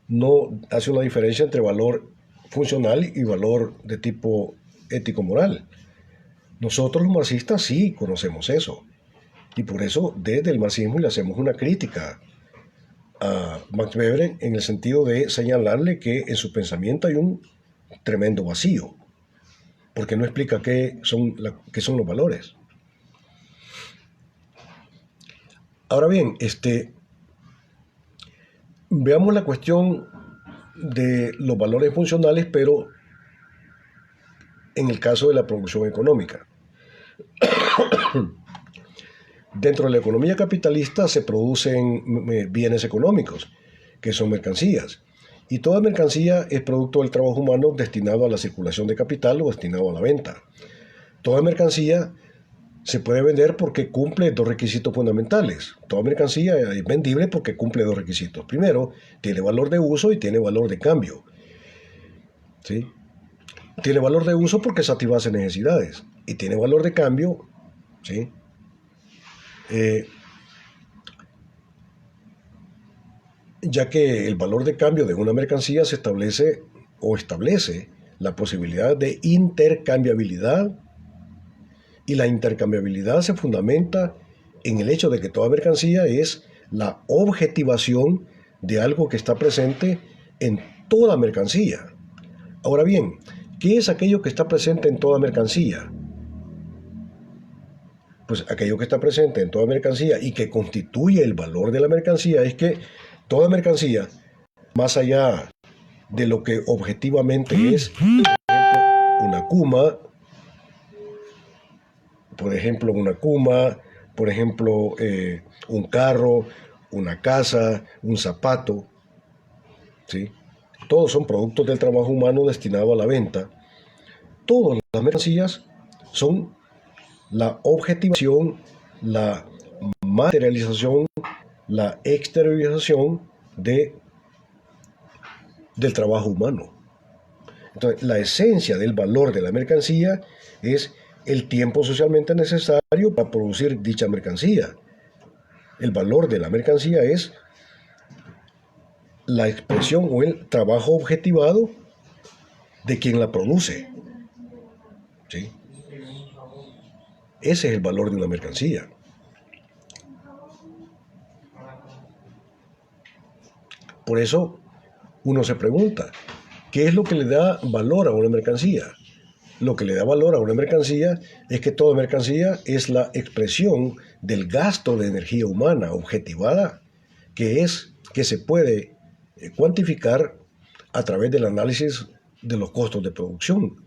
No hace una diferencia entre valor funcional y valor de tipo ético-moral. Nosotros los marxistas sí conocemos eso. Y por eso desde el marxismo le hacemos una crítica a Max Weber en el sentido de señalarle que en su pensamiento hay un tremendo vacío, porque no explica qué son los valores. Ahora bien, veamos la cuestión de los valores funcionales, pero en el caso de la producción económica. Dentro de la economía capitalista se producen bienes económicos, que son mercancías. Y toda mercancía es producto del trabajo humano destinado a la circulación de capital o destinado a la venta. Toda mercancía se puede vender porque cumple dos requisitos fundamentales. Toda mercancía es vendible porque cumple dos requisitos. Primero, tiene valor de uso y tiene valor de cambio, ¿sí? Tiene valor de uso porque satisface necesidades. Y tiene valor de cambio, ¿sí? Ya que el valor de cambio de una mercancía se establece la posibilidad de intercambiabilidad, y la intercambiabilidad se fundamenta en el hecho de que toda mercancía es la objetivación de algo que está presente en toda mercancía. Ahora bien, ¿qué es aquello que está presente en toda mercancía? Pues aquello que está presente en toda mercancía y que constituye el valor de la mercancía es que toda mercancía, más allá de lo que objetivamente es, una cuma, por ejemplo, un carro, una casa, un zapato, ¿sí? Todos son productos del trabajo humano destinado a la venta. Todas las mercancías son la objetivación, la materialización la exteriorización del trabajo humano. Entonces, la esencia del valor de la mercancía es el tiempo socialmente necesario para producir dicha mercancía. El valor de la mercancía es la expresión o el trabajo objetivado de quien la produce. ¿Sí? Ese es el valor de una mercancía. Por eso uno se pregunta, ¿qué es lo que le da valor a una mercancía? Lo que le da valor a una mercancía es que toda mercancía es la expresión del gasto de energía humana objetivada, que se puede cuantificar a través del análisis de los costos de producción.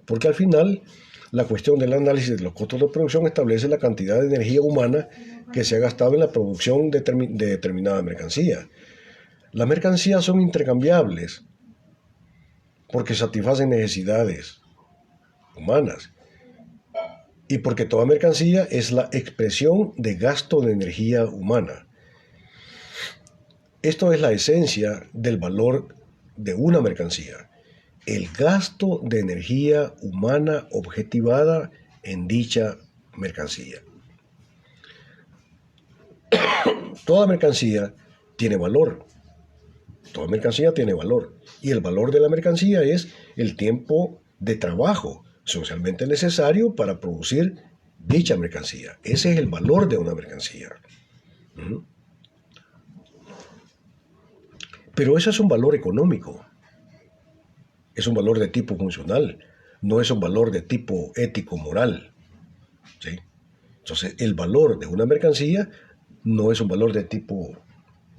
Porque al final, la cuestión del análisis de los costos de producción establece la cantidad de energía humana que se ha gastado en la producción de determinada mercancía. Las mercancías son intercambiables porque satisfacen necesidades humanas y porque toda mercancía es la expresión de gasto de energía humana. Esto es la esencia del valor de una mercancía, el gasto de energía humana objetivada en dicha mercancía. Toda mercancía tiene valor. Toda mercancía tiene valor. Y el valor de la mercancía es el tiempo de trabajo socialmente necesario para producir dicha mercancía. Ese es el valor de una mercancía. Pero eso es un valor económico. Es un valor de tipo funcional. No es un valor de tipo ético-moral. ¿Sí? Entonces, el valor de una mercancía no es un valor de tipo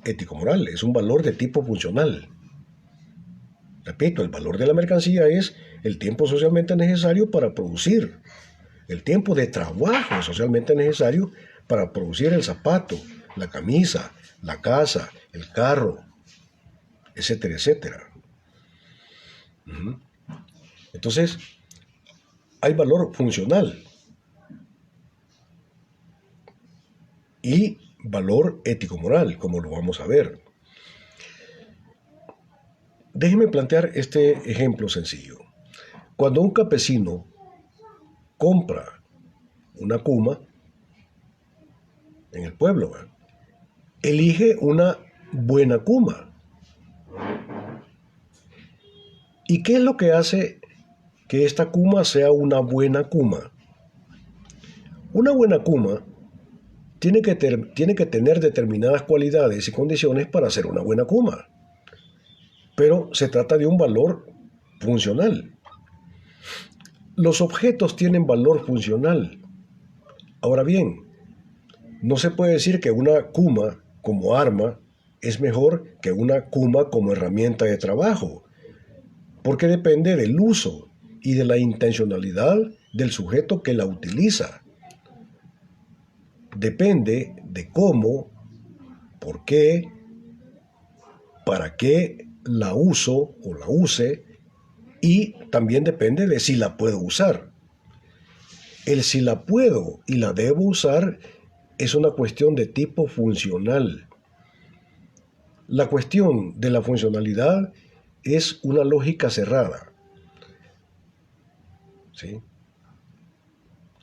ético-moral, es un valor de tipo funcional. Repito, el valor de la mercancía es el tiempo socialmente necesario para producir, el tiempo de trabajo socialmente necesario para producir el zapato, la camisa, la casa, el carro, etcétera, etcétera. Entonces, hay valor funcional y valor ético-moral, como lo vamos a ver. Déjenme plantear este ejemplo sencillo. Cuando un campesino compra una cuma en el pueblo, elige una buena cuma. ¿Y qué es lo que hace que esta cuma sea una buena cuma? Una buena cuma tiene que tener determinadas cualidades y condiciones para ser una buena cuma. Pero se trata de un valor funcional. Los objetos tienen valor funcional. Ahora bien, no se puede decir que una cuma como arma es mejor que una cuma como herramienta de trabajo, porque depende del uso y de la intencionalidad del sujeto que la utiliza. Depende de cómo, por qué, para qué la uso o la use, y también depende de si la puedo usar. El si la puedo y la debo usar es una cuestión de tipo funcional. La cuestión de la funcionalidad es una lógica cerrada. ¿Sí?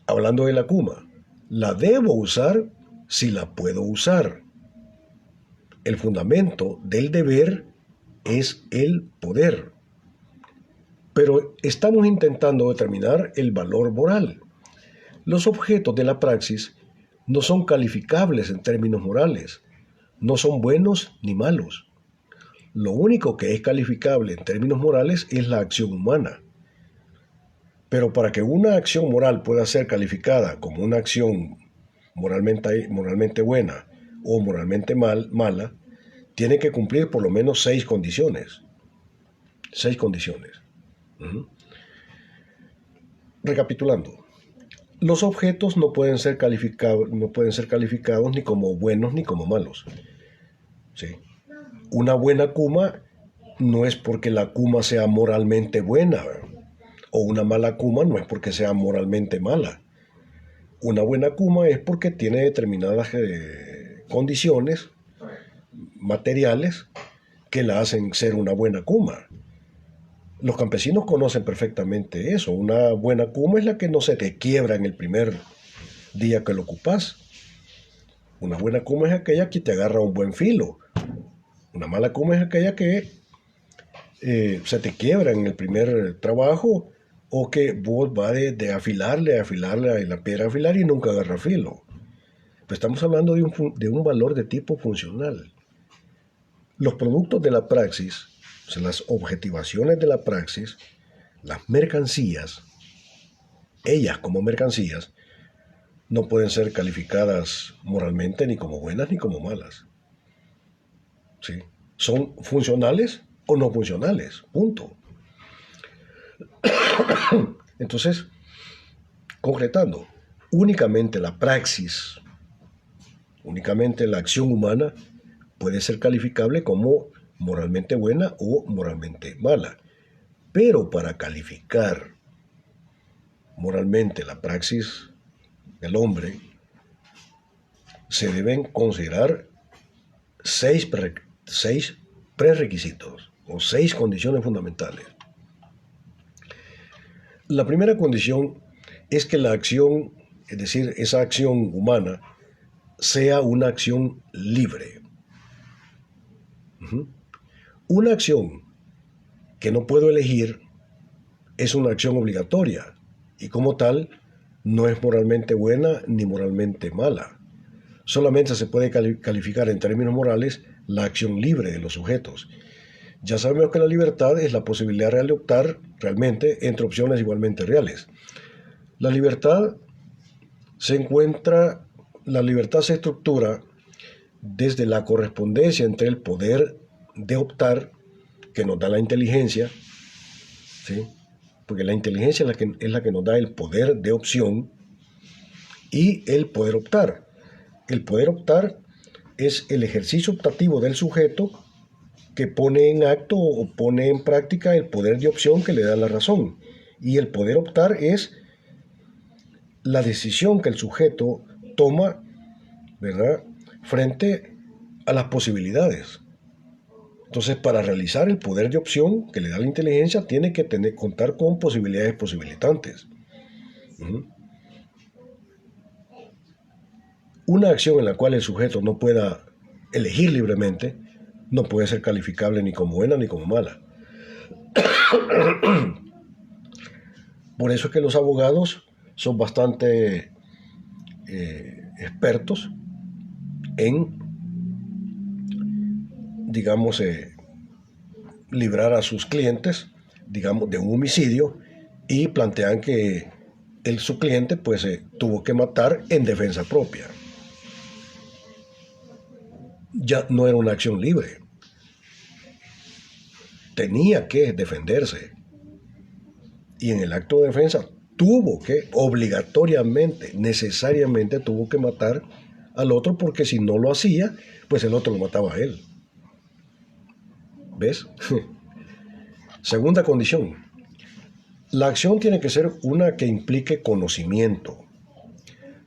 Hablando de la cuma, la debo usar si la puedo usar. El fundamento del deber es el poder. Pero estamos intentando determinar el valor moral. Los objetos de la praxis no son calificables en términos morales, no son buenos ni malos. Lo único que es calificable en términos morales es la acción humana. Pero para que una acción moral pueda ser calificada como una acción moralmente buena o moralmente mala, tiene que cumplir por lo menos 6 condiciones. 6 condiciones. Recapitulando, los objetos no pueden ser calificados ni como buenos ni como malos. ¿Sí? Una buena cuma no es porque la cuma sea moralmente buena, o una mala cuma no es porque sea moralmente mala. Una buena cuma es porque tiene determinadas condiciones materiales que la hacen ser una buena kuma. Los campesinos conocen perfectamente eso. Una buena kuma es la que no se te quiebra en el primer día que lo ocupas. Una buena kuma es aquella que te agarra un buen filo. Una mala kuma es aquella que se te quiebra en el primer trabajo o que vos vas de afilarle y la piedra a afilar y nunca agarra filo. Pues estamos hablando de un valor de tipo funcional. Los productos de la praxis, o sea, las objetivaciones de la praxis, las mercancías, ellas como mercancías, no pueden ser calificadas moralmente ni como buenas ni como malas. ¿Sí? Son funcionales o no funcionales, punto. Entonces, concretando, únicamente la praxis, únicamente la acción humana puede ser calificable como moralmente buena o moralmente mala. Pero para calificar moralmente la praxis del hombre, se deben considerar seis prerequisitos o 6 condiciones fundamentales. La primera condición es que la acción, es decir, esa acción humana, sea una acción libre. Una acción que no puedo elegir es una acción obligatoria y como tal no es moralmente buena ni moralmente mala. Solamente se puede calificar en términos morales la acción libre de los sujetos. Ya sabemos que la libertad es la posibilidad real de optar realmente entre opciones igualmente reales. La libertad se estructura desde la correspondencia entre el poder de optar que nos da la inteligencia, ¿sí? Porque la inteligencia es la que nos da el poder de opción y el poder optar. El poder optar es el ejercicio optativo del sujeto que pone en acto o pone en práctica el poder de opción que le da la razón. Y el poder optar es la decisión que el sujeto toma, ¿verdad?, frente a las posibilidades. Entonces, para realizar el poder de opción que le da la inteligencia, tiene que contar con posibilidades posibilitantes. Una acción en la cual el sujeto no pueda elegir libremente, no puede ser calificable ni como buena ni como mala. Por eso es que los abogados son bastante expertos en, digamos, librar a sus clientes, digamos, de un homicidio y plantean que su cliente pues tuvo que matar en defensa propia. Ya no era una acción libre. Tenía que defenderse. Y en el acto de defensa tuvo que, obligatoriamente, necesariamente tuvo que matar al otro porque si no lo hacía, pues el otro lo mataba a él. ¿Ves? Segunda condición. La acción tiene que ser una que implique conocimiento.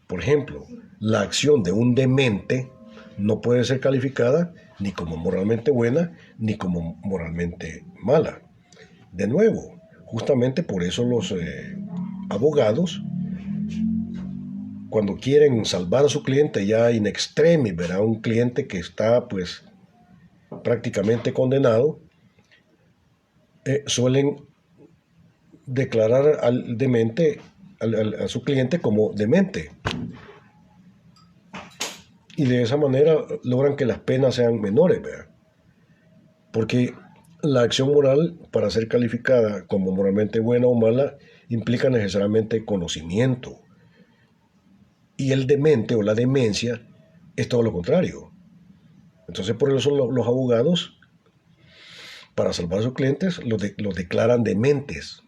Por ejemplo, la acción de un demente no puede ser calificada ni como moralmente buena ni como moralmente mala. De nuevo, justamente por eso los abogados, cuando quieren salvar a su cliente ya in extremis, verá un cliente que está pues prácticamente condenado, suelen declarar al demente, a su cliente como demente. Y de esa manera logran que las penas sean menores, ¿verdad? Porque la acción moral, para ser calificada como moralmente buena o mala, implica necesariamente conocimiento. Y el demente o la demencia es todo lo contrario. Entonces por eso los abogados, para salvar a sus clientes, los declaran dementes,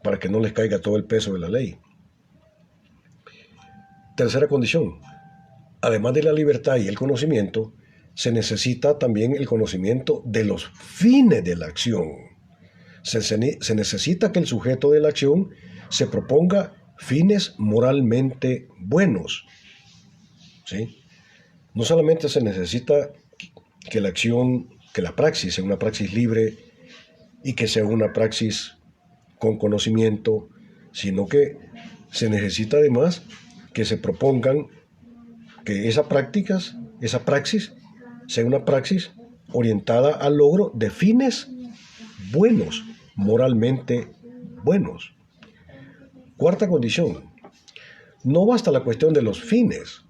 para que no les caiga todo el peso de la ley. Tercera condición. Además de la libertad y el conocimiento, se necesita también el conocimiento de los fines de la acción. Se necesita que el sujeto de la acción se proponga fines moralmente buenos. ¿Sí? No solamente se necesita que la acción, que la praxis sea una praxis libre y que sea una praxis con conocimiento, sino que se necesita además que se propongan que esa praxis, sea una praxis orientada al logro de fines buenos, moralmente buenos. Cuarta condición, no basta la cuestión de los fines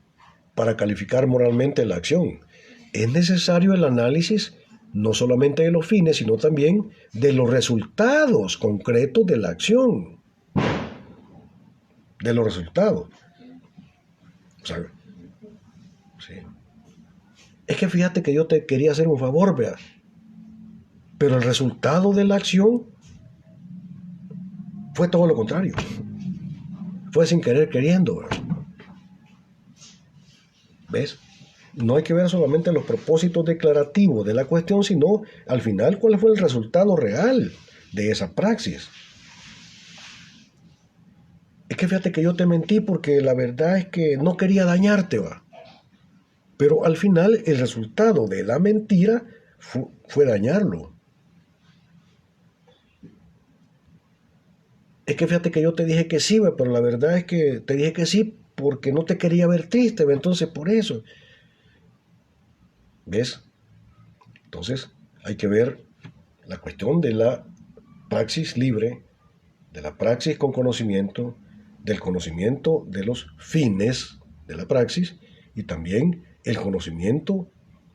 para calificar moralmente la acción. Es necesario el análisis no solamente de los fines, sino también de los resultados concretos de la acción. De los resultados. O sea, sí. Es que fíjate que yo te quería hacer un favor, vea. Pero el resultado de la acción fue todo lo contrario. Fue sin querer queriendo, ¿verdad? ¿Ves? No hay que ver solamente los propósitos declarativos de la cuestión, sino al final cuál fue el resultado real de esa praxis. Es que fíjate que yo te mentí porque la verdad es que no quería dañarte, va. Pero al final el resultado de la mentira fue dañarlo. Es que fíjate que yo te dije que sí, va, pero la verdad es que te dije que sí porque no te quería ver triste, va. Entonces por eso. ¿Ves? Entonces hay que ver la cuestión de la praxis libre, de la praxis con conocimiento, del conocimiento de los fines de la praxis y también el conocimiento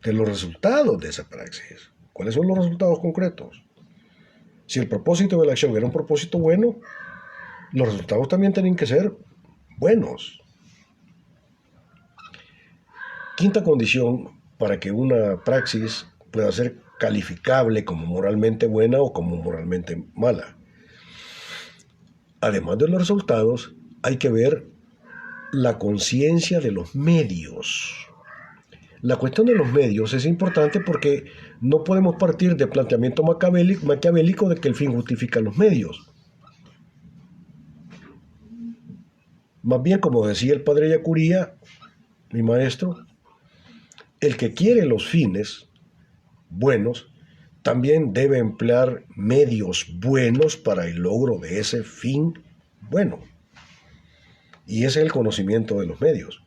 de los resultados de esa praxis. ¿Cuáles son los resultados concretos? Si el propósito de la acción era un propósito bueno, los resultados también tienen que ser buenos. Quinta condición para que una praxis pueda ser calificable como moralmente buena o como moralmente mala. Además de los resultados, hay que ver la conciencia de los medios. La cuestión de los medios es importante porque no podemos partir del planteamiento maquiavélico de que el fin justifica los medios. Más bien, como decía el padre Yacuría, mi maestro, el que quiere los fines buenos también debe emplear medios buenos para el logro de ese fin bueno. Y ese es el conocimiento de los medios.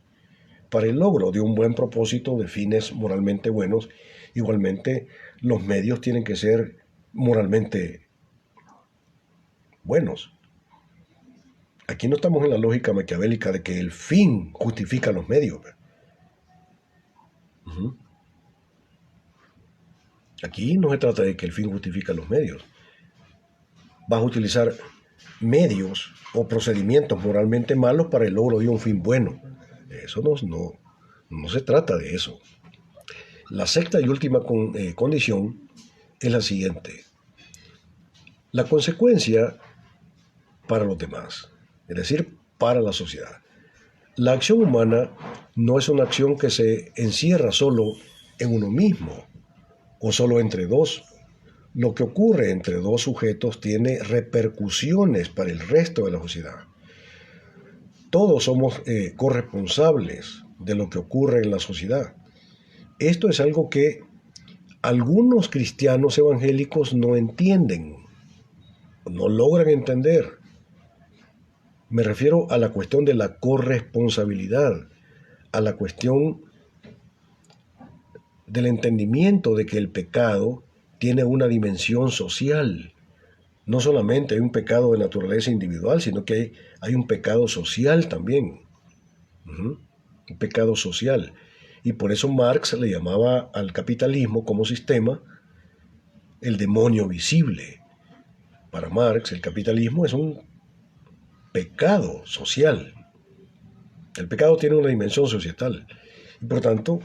Para el logro de un buen propósito de fines moralmente buenos, igualmente los medios tienen que ser moralmente buenos. Aquí no estamos en la lógica maquiavélica de que el fin justifica los medios. Aquí no se trata de que el fin justifica los medios. Vas a utilizar medios o procedimientos moralmente malos para el logro de un fin bueno. Eso no se trata de eso. La sexta y última condición es la siguiente. La consecuencia para los demás, es decir, para la sociedad. La acción humana no es una acción que se encierra solo en uno mismo o solo entre dos. Lo que ocurre entre dos sujetos tiene repercusiones para el resto de la sociedad. Todos somos corresponsables de lo que ocurre en la sociedad. Esto es algo que algunos cristianos evangélicos no entienden, no logran entender. Me refiero a la cuestión de la corresponsabilidad, a la cuestión del entendimiento de que el pecado tiene una dimensión social. No solamente hay un pecado de naturaleza individual, sino que hay un pecado social también. Un pecado social. Y por eso Marx le llamaba al capitalismo como sistema el demonio visible. Para Marx, el capitalismo es un pecado social. El pecado tiene una dimensión societal. Y por tanto,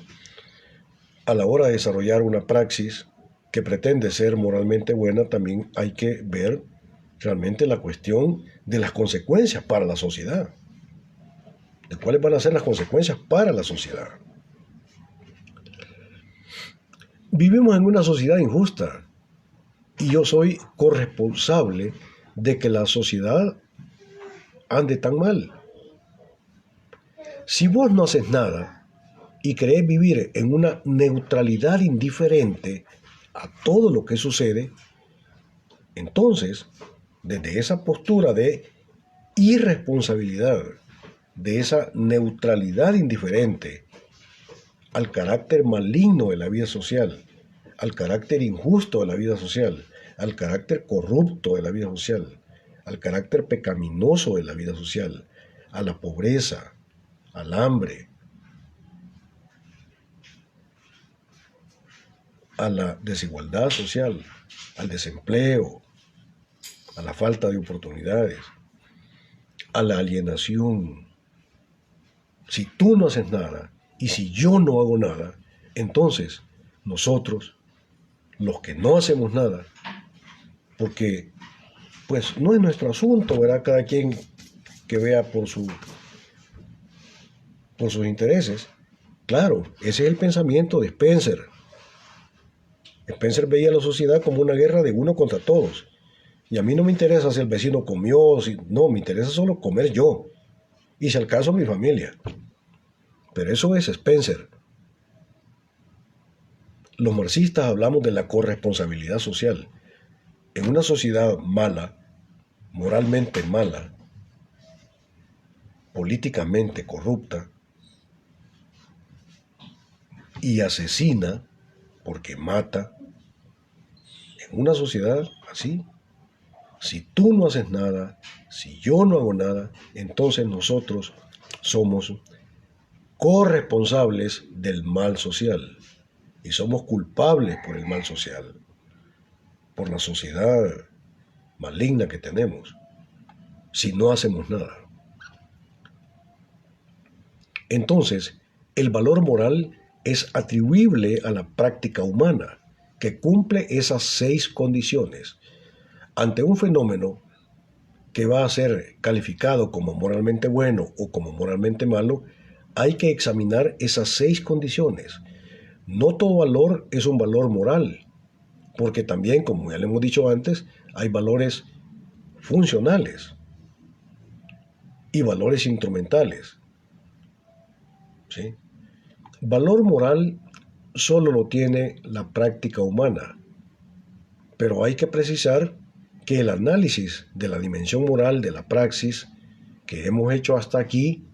a la hora de desarrollar una praxis que pretende ser moralmente buena, también hay que ver realmente la cuestión de las consecuencias para la sociedad. ¿De cuáles van a ser las consecuencias para la sociedad? Vivimos en una sociedad injusta y yo soy corresponsable de que la sociedad ande tan mal. Si vos no haces nada, y querer vivir en una neutralidad indiferente a todo lo que sucede, entonces, desde esa postura de irresponsabilidad, de esa neutralidad indiferente al carácter maligno de la vida social, al carácter injusto de la vida social, al carácter corrupto de la vida social, al carácter pecaminoso de la vida social, a la pobreza, al hambre, a la desigualdad social, al desempleo, a la falta de oportunidades, a la alienación. Si tú no haces nada y si yo no hago nada, entonces nosotros, los que no hacemos nada, porque pues no es nuestro asunto, ¿verdad? Cada quien que vea por sus intereses. Claro, ese es el pensamiento de Spencer. Spencer veía la sociedad como una guerra de uno contra todos. Y a mí no me interesa si el vecino comió, no, me interesa solo comer yo. Y si al caso mi familia. Pero eso es Spencer. Los marxistas hablamos de la corresponsabilidad social. En una sociedad mala, moralmente mala, políticamente corrupta y asesina porque mata, en una sociedad así, si tú no haces nada, si yo no hago nada, entonces nosotros somos corresponsables del mal social y somos culpables por el mal social, por la sociedad maligna que tenemos, si no hacemos nada. Entonces, el valor moral es atribuible a la práctica humana, que cumple esas 6 condiciones. Ante un fenómeno que va a ser calificado como moralmente bueno o como moralmente malo, hay que examinar esas 6 condiciones. No todo valor es un valor moral, porque también, como ya le hemos dicho antes, hay valores funcionales y valores instrumentales. ¿Sí? Valor moral solo lo tiene la práctica humana, pero hay que precisar que el análisis de la dimensión moral de la praxis que hemos hecho hasta aquí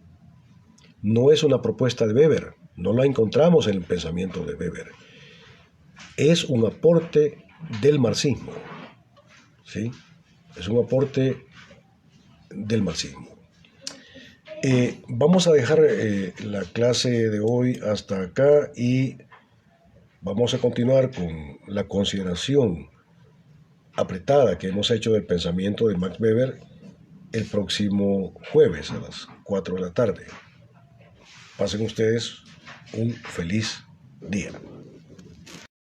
no es una propuesta de Weber, no la encontramos en el pensamiento de Weber. Es un aporte del marxismo, ¿sí? Es un aporte del marxismo. Vamos a dejar la clase de hoy hasta acá y vamos a continuar con la consideración apretada que hemos hecho del pensamiento de Max Weber el próximo jueves a las 4 de la tarde. Pasen ustedes un feliz día.